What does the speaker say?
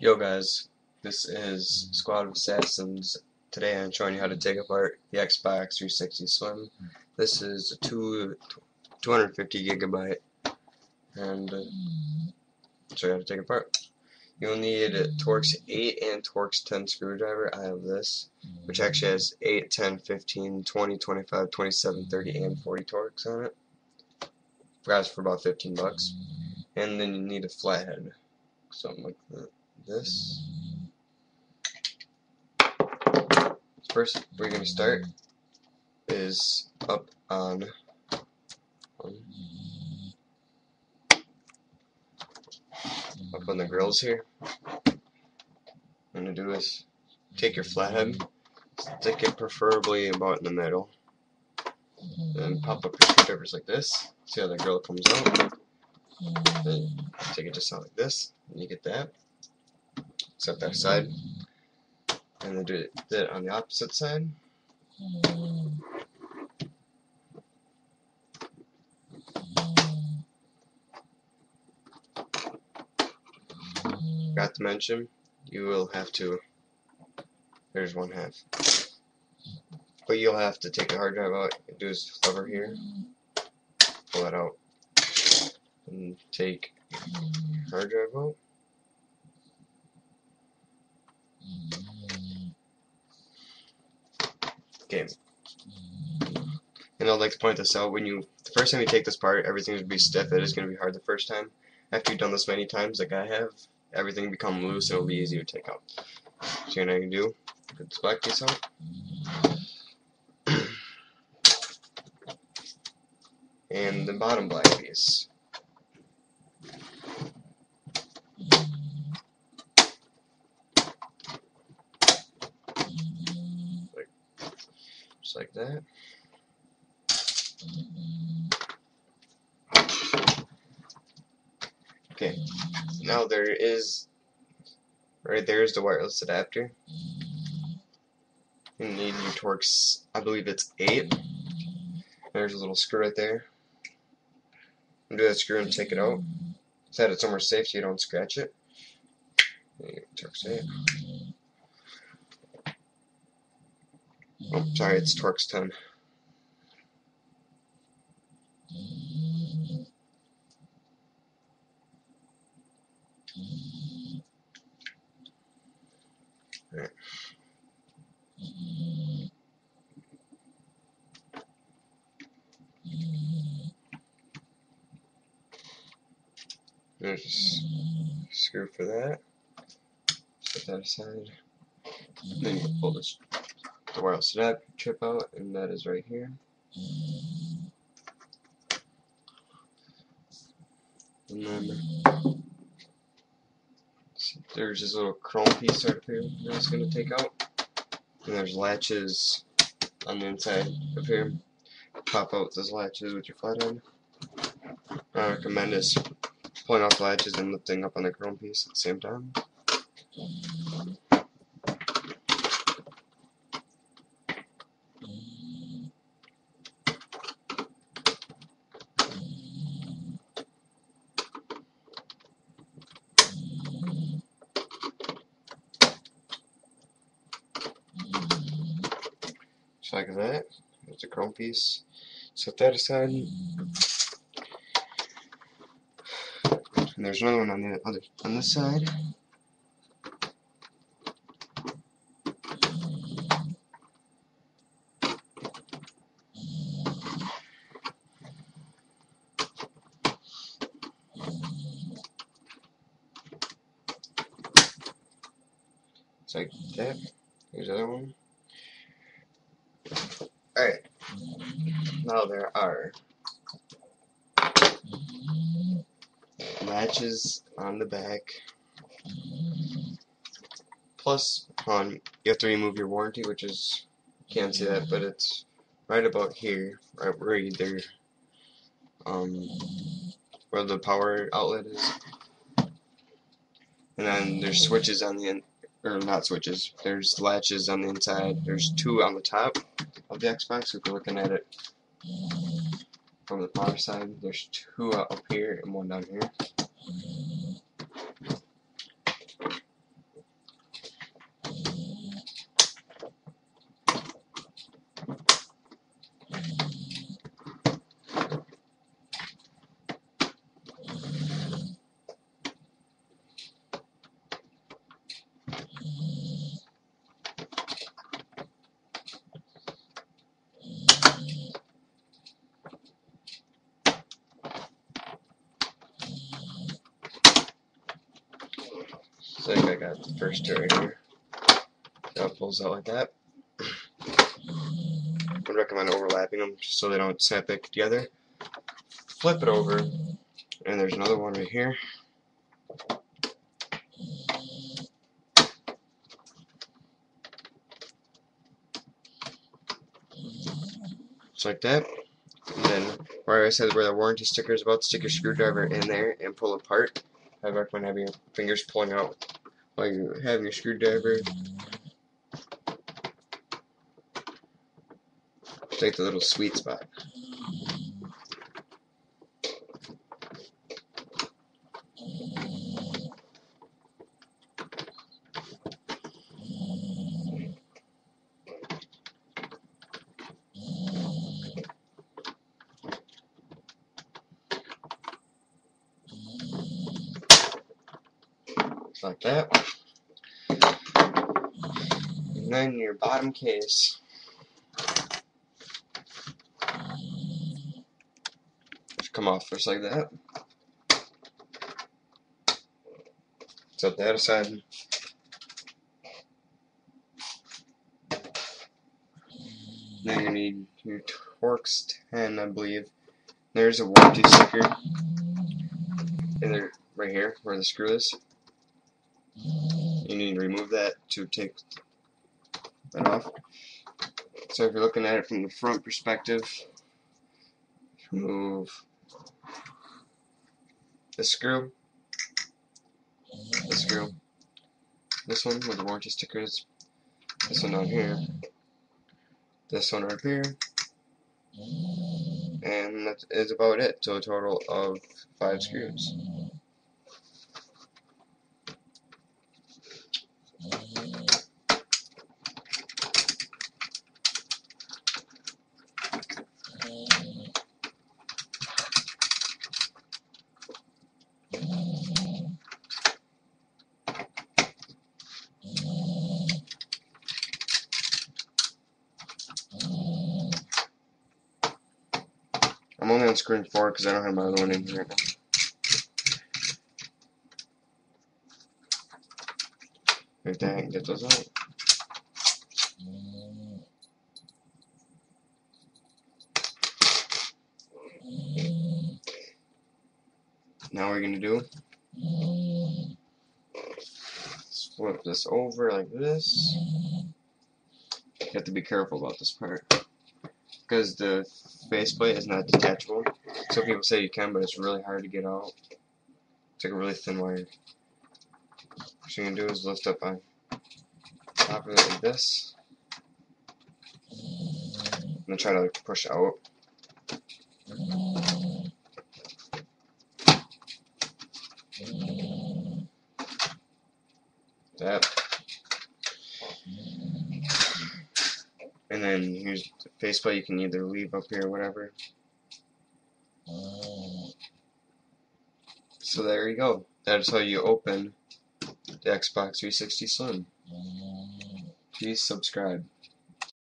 Yo guys, this is Squad of Assassins. Today I'm showing you how to take apart the Xbox 360 Slim. This is a 250 gigabyte and show you how to take it apart. You'll need a Torx 8 and Torx 10 screwdriver. I have this, which actually has 8, 10, 15, 20, 25, 27, 30, and 40 Torx on it. Grabs for about 15 bucks. And then you need a flathead, something like this. First, we're going to start is up on the grills here. What I'm going to do is take your flathead, stick it preferably about in the middle, then pop up your screwdrivers like this. See how the grill comes out? Then take it just out like this, and you get that. Set that aside, and then do it on the opposite side. Forgot to mention, you will have to. There's one half. But you'll have to take the hard drive out, do this lever here, pull that out, and take your hard drive out. Okay. And I'd like to point this out, the first time you take this part, everything will be stiff. It is going to be hard the first time. After you've done this many times, like I have, everything will become loose and it'll be easy to take out. So what I can do, get this black piece out. And the bottom black piece. Just like that. Okay, now right there is the wireless adapter. You need your Torx, I believe it's 8. There's a little screw right there. Undo that screw and take it out. Set it somewhere safe so you don't scratch it. Torx 8. Oh, sorry, it's Torx 10. Alright. There's a screw for that. Set that aside. Then you pull the wireless adapter chip out, and that is right here. And then there's this little chrome piece right up here that I was going to take out. And there's latches on the inside up here. Pop out those latches with your flathead. I recommend is pulling off the latches and lifting up on the chrome piece at the same time. Just like that. There's the chrome piece. Set that aside. And there's another one on this side. It's like that. Here's the other one. Alright. Now there are latches on the back. Plus, you have to remove your warranty, which is, you can't see that, but it's right about here, right where where the power outlet is. And then there's switches on the or not switches, there's latches on the inside. There's 2 on the top of the Xbox, if you're looking at it from the power side. There's 2 up here and 1 down here. got the first two right here. That pulls out like that. I would recommend overlapping them just so they don't snap back together. Flip it over, and there's another one right here. Just like that. And then where I said where the warranty sticker is about, stick your screwdriver in there and pull apart. I recommend having your fingers pulling out while you have your screwdriver. Take the little sweet spot. Just like that. And then your bottom case. Just come off just like that. Set that aside. Then you need your Torx 10, I believe. There's a warranty sticker in there, right here, where the screw is. You need to remove that to take that off. So if you're looking at it from the front perspective, remove the screw, this one with the warranty stickers, this one down here, this one up here, and that is about it. So a total of 5 screws. I'm only unscrewing 4 because I don't have my other one in here right now. Like that, and get those out. Now what we're going to do is flip this over like this. You have to be careful about this part because the faceplate is not detachable. Some people say you can, but it's really hard to get out. It's like a really thin wire. What you're going to do is lift up on top of it like this. I'm going to try to push out. That. And then here's the faceplate. You can either leave up here or whatever. So there you go. That's how you open the Xbox 360 Slim. Please subscribe.